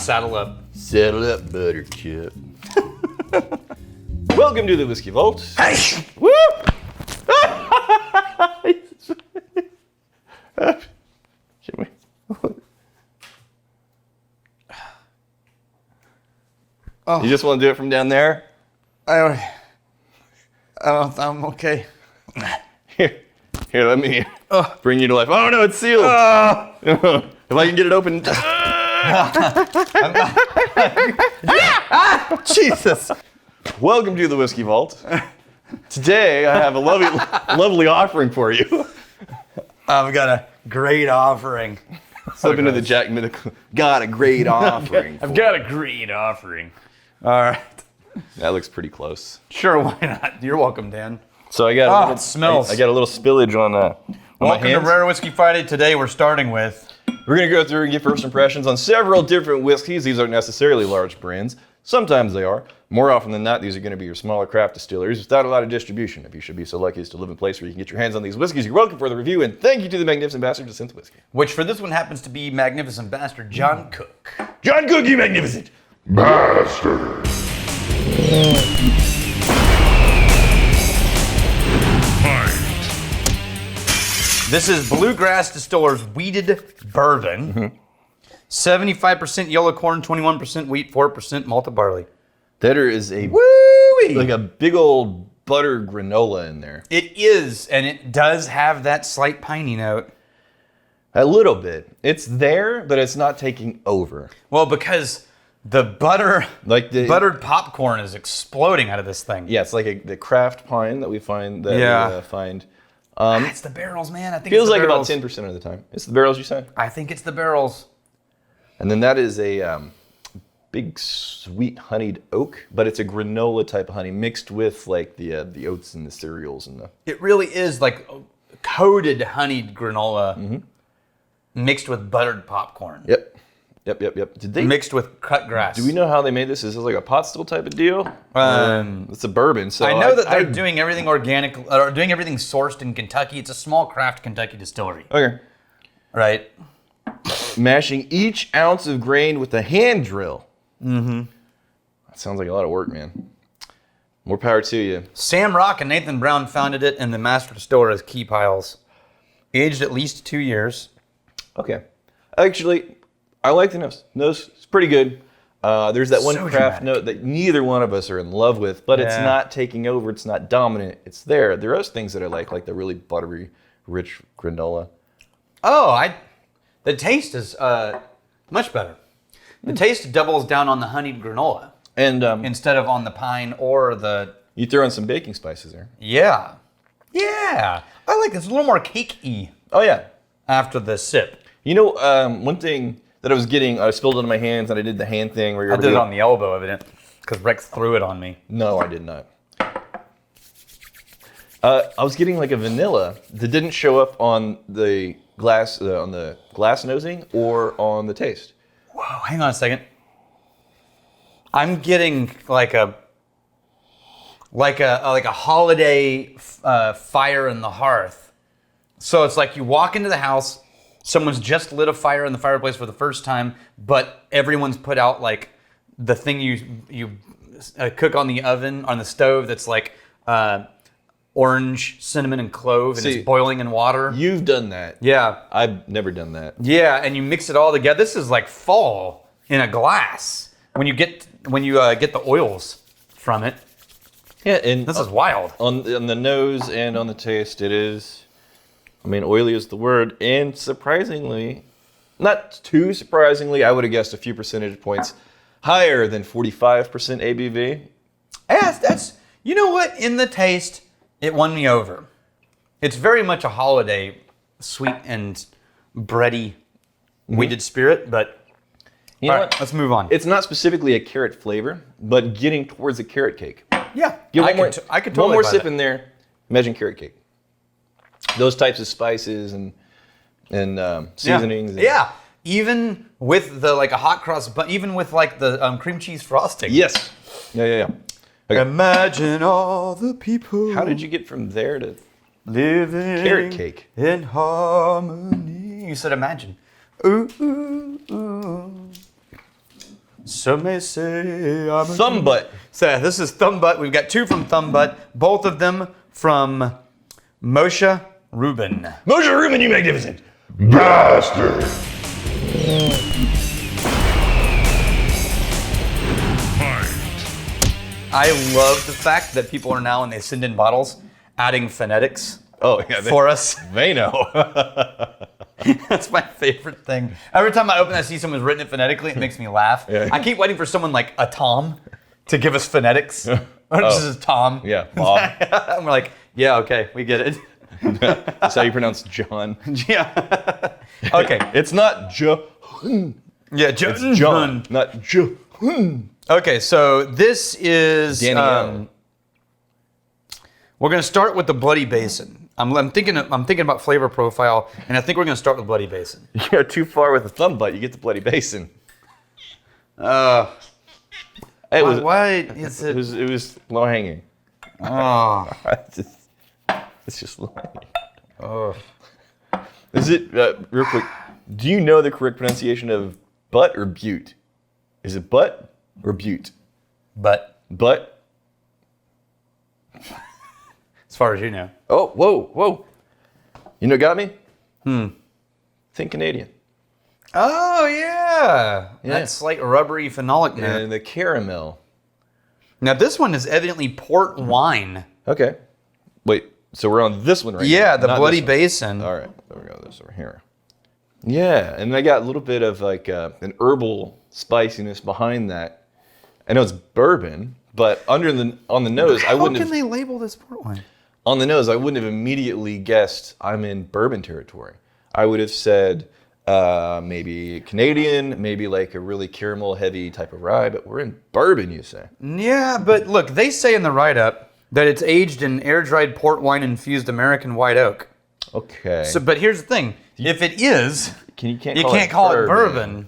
Saddle up. Saddle up, buttercup. Welcome to the Whiskey Vault. Hey! Woo! Should we? You just want to do it from down there? I'm okay. Here, let me bring you to life. Oh no, it's sealed. If I can get it open. Jesus. Welcome to the Whiskey Vault. Today I have a lovely offering for you. I've got a great offering. Slip into the Jack Medical. Got a great offering. I've got a great offering. All right. That looks pretty close. Sure, why not? You're welcome, Dan. So I got. It smells. I got a little spillage on my Welcome hands. to Rare Whiskey Friday. Today we're starting with. We're gonna go through and give first impressions on several different whiskeys. These aren't necessarily large brands. Sometimes they are. More often than not, these are going to be your smaller craft distilleries without a lot of distribution. If you should be so lucky as to live in a place where you can get your hands on these whiskeys, you're welcome for the review. And thank you to the magnificent bastard of Synth Whiskey. Which for this one happens to be Magnificent Bastard Jon Cook. Jon Cook, you magnificent Bastard. This is Bluegrass Distillers Wheated Bourbon. 75% yellow corn, 21% wheat, 4% malted barley. There is a Woo-wee! like a big old butter granola in there. It is, and it does have that slight piney note. A little bit. It's there, but it's not taking over. Well, because the butter, Like the buttered popcorn is exploding out of this thing. Yeah, it's like the craft pine that we find. Find. It's the barrels, man. I think Feels it's the like barrels. about 10% of the time. It's the barrels, you say? I think it's the barrels. And then that is a big sweet honeyed oak, but it's a granola type of honey mixed with like the oats and the cereals and the. It really is like coated honeyed granola mixed with buttered popcorn. Yep. Did they Mixed with cut grass. Do we know how they made this? Is this like a pot still type of deal? It's a bourbon, so I know that they're doing everything organic, or doing everything sourced in Kentucky. It's a small craft Kentucky distillery. Okay. Right? Mashing each ounce of grain with a hand drill. That sounds like a lot of work, man. More power to you. Sam Rock and Nathan Brown founded it, and the master distiller is Key Piles. Aged at least 2 years. Okay. Actually, I like the nose. Nose is pretty good. There's that one So craft dramatic. note that neither one of us are in love with, but it's Yeah. not taking over. It's not dominant. It's there. There are those things that I like the really buttery, rich granola. Oh, the taste is much better. The taste doubles down on the honeyed granola And instead of on the pine or the... you throw in some baking spices there. Yeah. Yeah. I like this. A little more cakey Oh, yeah. after the sip. You know, one thing that I was getting, I spilled it on my hands and I did the hand thing where you're I did it on the elbow, evident, because Rex threw it on me. No, I did not. I was getting like a vanilla that didn't show up on the glass nosing or on the taste. Whoa, hang on a second. I'm getting like a holiday fire in the hearth. So it's like you walk into the house, someone's just lit a fire in the fireplace for the first time, but everyone's put out like the thing you cook on the oven, on the stove that's like orange, cinnamon, and clove, and See, it's boiling in water. You've done that. Yeah. I've never done that. Yeah, and you mix it all together. This is like fall in a glass when you get the oils from it. Yeah, and This is wild. on the nose and on the taste, it is. I mean, oily is the word, and surprisingly, not too surprisingly, I would have guessed a few percentage points higher than 45% ABV. Yeah, that's you know what? In the taste, it won me over. It's very much a holiday, sweet and bready, wheated spirit. But You know all what? right, let's move on. It's not specifically a carrot flavor, but getting towards a carrot cake. Yeah, Give I one could totally one more buy sip that. in there. Imagine carrot cake. Those types of spices and seasonings. and- Yeah, even with the like a hot cross, but even with like the cream cheese frosting. Yes. Yeah. Okay. Imagine all the people. How did you get from there to living carrot cake? in harmony? You said imagine. Ooh, ooh, ooh. Some may say I'm a Thumb Butte. So this is Thumb Butte. We've got 2 from Thumb Butte, both of them from Moshe Rubin. Moshe Rubin, you magnificent. Bastard. I love the fact that people are now, when they send in bottles, adding phonetics Oh, yeah. for us. They know. That's my favorite thing. Every time I open, I see someone's written it phonetically. It makes me laugh. Yeah. I keep waiting for someone like a Tom to give us phonetics. This is Tom. Yeah, Bob. And we're like, yeah, okay, we get it. That's how you pronounce John. Yeah. Okay. It's not John. Yeah, It's John, not John. Okay, so this is. Danielle. We're gonna start with the Bloody Basin. I'm thinking about flavor profile, and I think we're gonna start with Bloody Basin. You go too far with the Thumb Butte, you get the Bloody Basin. It was, Why is it it? was low hanging. Oh. It's just low hanging. Oh. Is it, real quick, do you know the correct pronunciation of butt or butte? Is it butt or butte? But Butt? as far as you know. Oh, whoa. You know what got me? Think Canadian. Oh yeah. Yeah. That's like rubbery phenolic note. And the caramel. Now this one is evidently port wine. Okay. Wait, so we're on this one right now? Yeah, the not Bloody this one. Basin. All right, there we go. This over here. Yeah, and I got a little bit of like an herbal spiciness behind that. I know it's bourbon, but on the nose, I wouldn't How can have they label this port wine? on the nose I wouldn't have immediately guessed I'm in bourbon territory. I would have said maybe Canadian, maybe like a really caramel heavy type of rye, but we're in bourbon, you say? Yeah, but look, they say in the write-up that it's aged in air-dried port wine-infused American white oak. Okay. So, but here's the thing: if it is, you can't can't call it bourbon.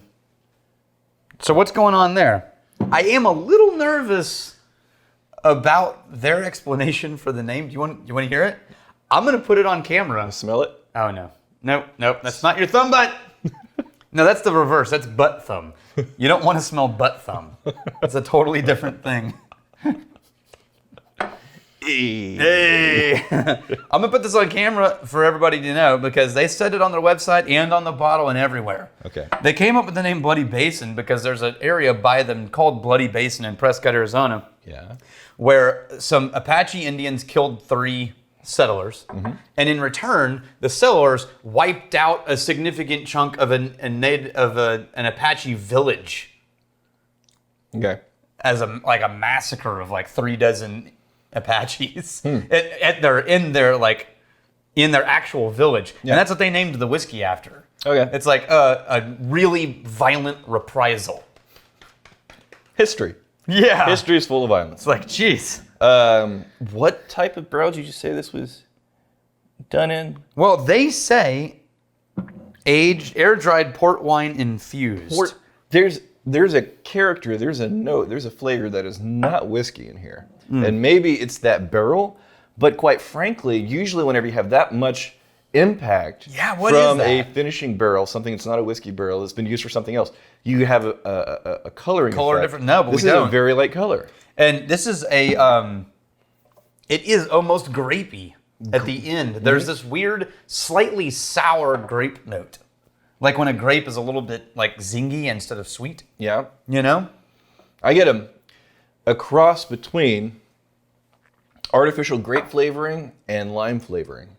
So what's going on there? I am a little nervous about their explanation for the name. Do you want to hear it? I'm gonna put it on camera. Smell it? Oh no, nope. That's not your thumb butt. No, that's the reverse. That's butt thumb. You don't want to smell butt thumb. It's a totally different thing. Hey. I'm gonna put this on camera for everybody to know because they said it on their website and on the bottle and everywhere. Okay. They came up with the name Bloody Basin because there's an area by them called Bloody Basin in Prescott, Arizona, Yeah. where some Apache Indians killed 3 settlers, and in return, the settlers wiped out a significant chunk of an Apache village Okay. as a massacre of like 3 dozen Apaches in their actual village, and that's what they named the whiskey after. Okay. It's like a really violent reprisal. History. Yeah, History is full of violence. It's like, geez. What type of barrel did you say this was done in? Well, they say aged, air-dried port wine infused. There's a character, there's a note, there's a flavor that is not whiskey in here. And maybe it's that barrel, but quite frankly, usually whenever you have that much impact what is from that? a finishing barrel, something that's not a whiskey barrel, that's been used for something else, you have a coloring Color effect. different? No, but this we is don't. a very light color. And this is it is almost grapey at the end. There's this weird, slightly sour grape note. Like when a grape is a little bit like zingy instead of sweet, Yeah. you know? I get a cross between artificial grape flavoring and lime flavoring.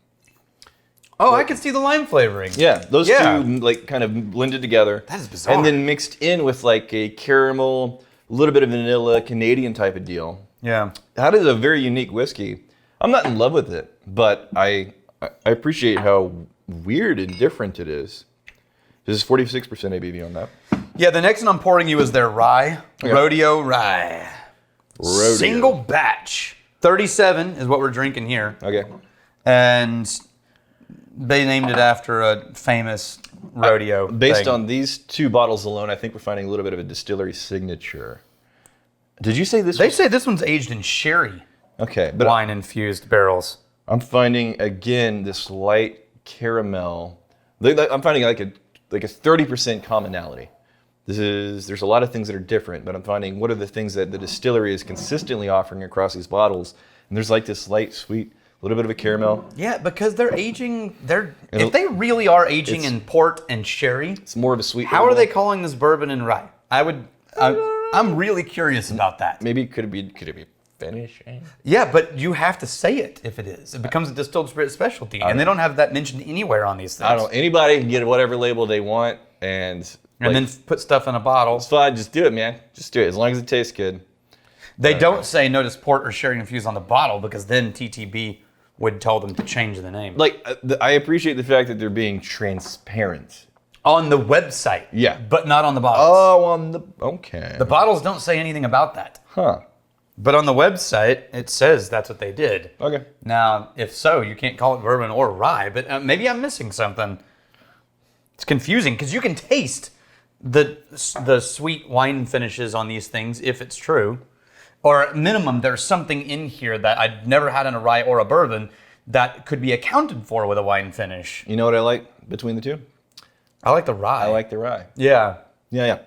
Oh, I can see the lime flavoring. Yeah, those Yeah. two like kind of blended together. That is bizarre. And then mixed in with like a caramel, a little bit of vanilla, Canadian type of deal. Yeah. That is a very unique whiskey. I'm not in love with it, but I appreciate how weird and different it is. This is 46% ABV on that. Yeah, the next one I'm pouring you is their rye. Okay. Rodeo rye. Rodeo. Single batch. 37 is what we're drinking here. Okay. And they named it after a famous rodeo Based thing. on these 2 bottles alone, I think we're finding a little bit of a distillery signature. Did you say this? They say this one's aged in sherry Okay, but wine infused barrels. I'm finding again this light caramel. I'm finding like a 30% commonality There's a lot of things that are different, but I'm finding what are the things that the distillery is consistently offering across these bottles. And there's like this light, sweet, a little bit of a caramel. Yeah, because they're aging. If they really are aging in port and sherry, It's more of a sweet. how are they calling this bourbon and rye? I'm really curious about that. Maybe could it be Finnish? Yeah, but you have to say it if it is. It becomes a distilled spirit specialty, and they don't have that mentioned anywhere on these things. I don't. Anybody can get whatever label they want, and then put stuff in a bottle. it's fine. Just do it, man. Just do it as long as it tastes good. They don't say notice port or sherry infused on the bottle because then TTB would tell them to change the name. I appreciate the fact that they're being transparent. On the website. Yeah. But not on the bottles. Oh, okay. The bottles don't say anything about that. Huh. But on the website, it says that's what they did. Okay. Now, if so, you can't call it bourbon or rye, but maybe I'm missing something. It's confusing because you can taste the sweet wine finishes on these things if it's true. Or at minimum, there's something in here that I'd never had in a rye or a bourbon that could be accounted for with a wine finish. You know what I like between the two? I like the rye. I like the rye. Yeah. Yeah.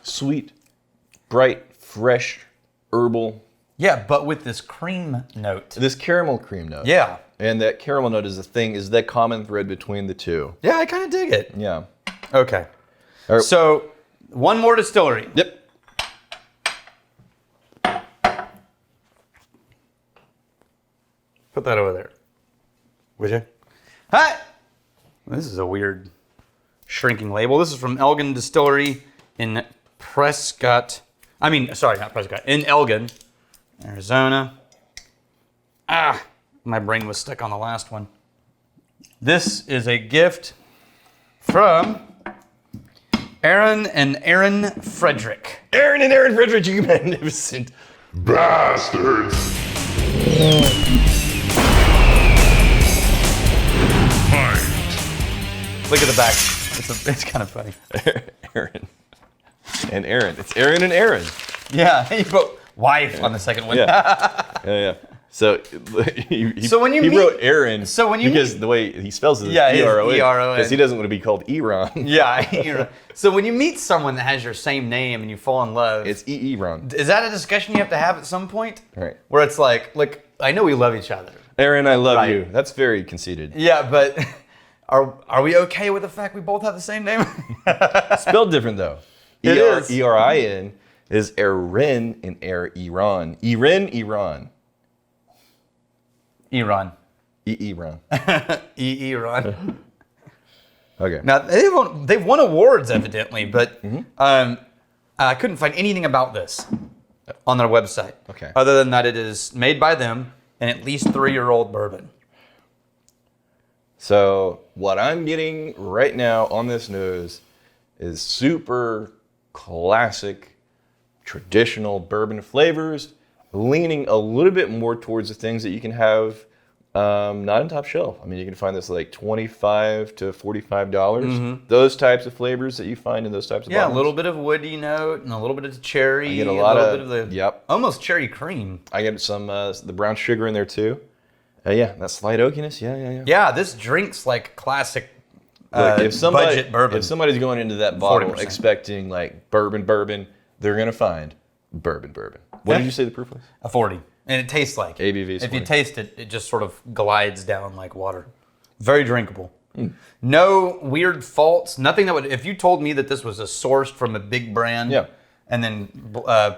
Sweet, bright, fresh, herbal. Yeah, but with this cream note. This caramel cream note. Yeah. And that caramel note is that common thread between the two. Yeah, I kind of dig it. Yeah. Okay. All right. So, one more distillery. Yep. Put that over there. Would you? Hi! This is a weird shrinking label. This is from Elgin Distillery in Prescott. Not Prescott. In Elgin, Arizona. My brain was stuck on the last one. This is a gift from Eron and Erin Frederick. Eron and Erin Frederick, you magnificent Bastards! Look at the back. It's kind of funny. Erin and Erin. It's Eron and Erin. Yeah, you put wife on the second one. Yeah. So he wrote Erin because the way he spells it is E-R-O-N. Because he doesn't want to be called Eron. Yeah. So when you meet someone that has your same name and you fall in love, It's E-Ron. is that a discussion you have to have at some point? Right. Where it's like, look, I know we love each other. Erin, I love Right. you. That's very conceited. Yeah, but are we okay with the fact we both have the same name? Spelled different though. It is. E-R-I-N is Erin and Eron. Eron. Eron. E-Ron. Eron. Okay. Now they've won awards evidently, but I couldn't find anything about this on their website. Okay. Other than that, it is made by them and at least 3-year-old bourbon. So what I'm getting right now on this nose is super classic, traditional bourbon flavors, leaning a little bit more towards the things that you can have not in top shelf. I mean, you can find this like $25 to $45. Those types of flavors that you find in those types of Yeah, bottles. a little bit of woody note and a little bit of cherry. I get a lot little of bit of the yep. almost cherry cream. I get some the brown sugar in there too. That slight oakiness. Yeah. Yeah, this drinks like classic Look, budget bourbon. If somebody's going into that bottle 40%. expecting like bourbon, they're gonna find bourbon. What did you say the proof was? A 40. And it tastes like it. ABV is If you 40. taste it, it just sort of glides down like water. Very drinkable. No weird faults. Nothing that would, if you told me that this was sourced from a big brand and then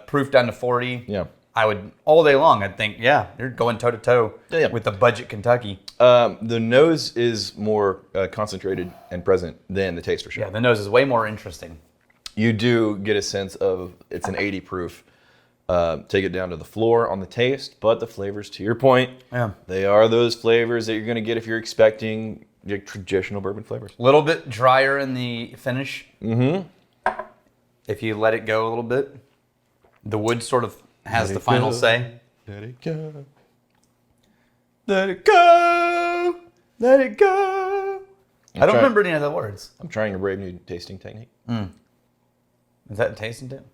proofed down to 40, I would, all day long, I'd think, you're going toe to toe with the budget Kentucky. The nose is more concentrated and present than the taste for sure. Yeah, the nose is way more interesting. You do get a sense of it's an 80 proof. Take it down to the floor on the taste, but the flavors, to your point, they are those flavors that you're going to get if you're expecting traditional bourbon flavors. A little bit drier in the finish. If you let it go a little bit, the wood sort of has the final say. Let it go. Let it go. Let it go. I don't remember any of the words. I'm trying a brave new tasting technique. Is that a tasting tip?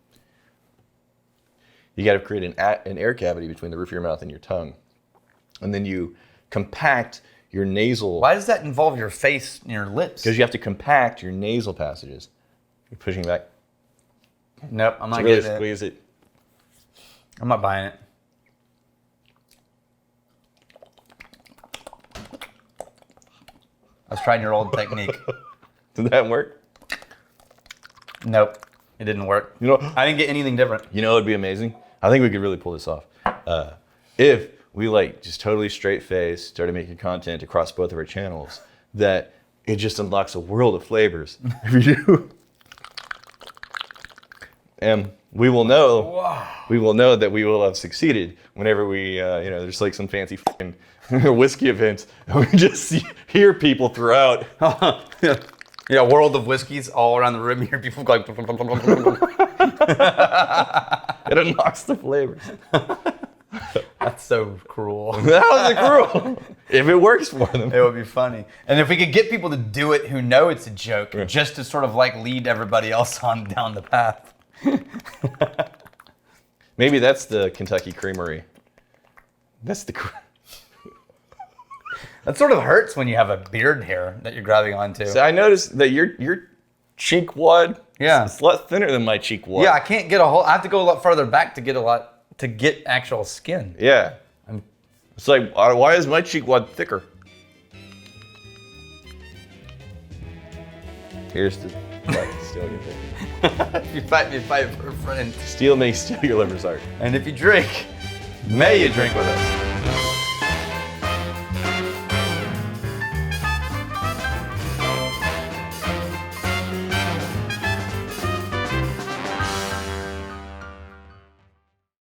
You got to create an air cavity between the roof of your mouth and your tongue. And then you compact your nasal. Why does that involve your face and your lips? Because you have to compact your nasal passages. Pushing back. Nope, I'm not Really getting it. squeeze it. I'm not buying it. I was trying your old technique. Did that work? Nope, it didn't work. You know, I didn't get anything different. you know, it'd be amazing. I think we could really pull this off. If we like just totally straight face started making content across both of our channels, that it just unlocks a world of flavors. If you do, and we will know. Wow. We will know that we will have succeeded whenever we, there's like some fancy fucking whiskey event, and we just hear people throughout. Yeah, world of whiskeys all around the room. You hear people going. It unlocks the flavors. That's so cruel. That was cruel. If it works for them. It would be funny. And if we could get people to do it who know it's a joke, just to sort of like lead everybody else on down the path. Maybe that's the Kentucky Creamery. That's the. That sort of hurts when you have a beard hair that you're grabbing onto. So I noticed that your cheek wad Yeah. is a lot thinner than my cheek wad. Yeah, I can't get a whole. I have to go a lot farther back to get actual skin. Yeah. It's like, why is my cheek wad thicker? Here's the steal your liver. You fight for a friend. Steal may steal your liver's heart. And if you drink, may you drink with us.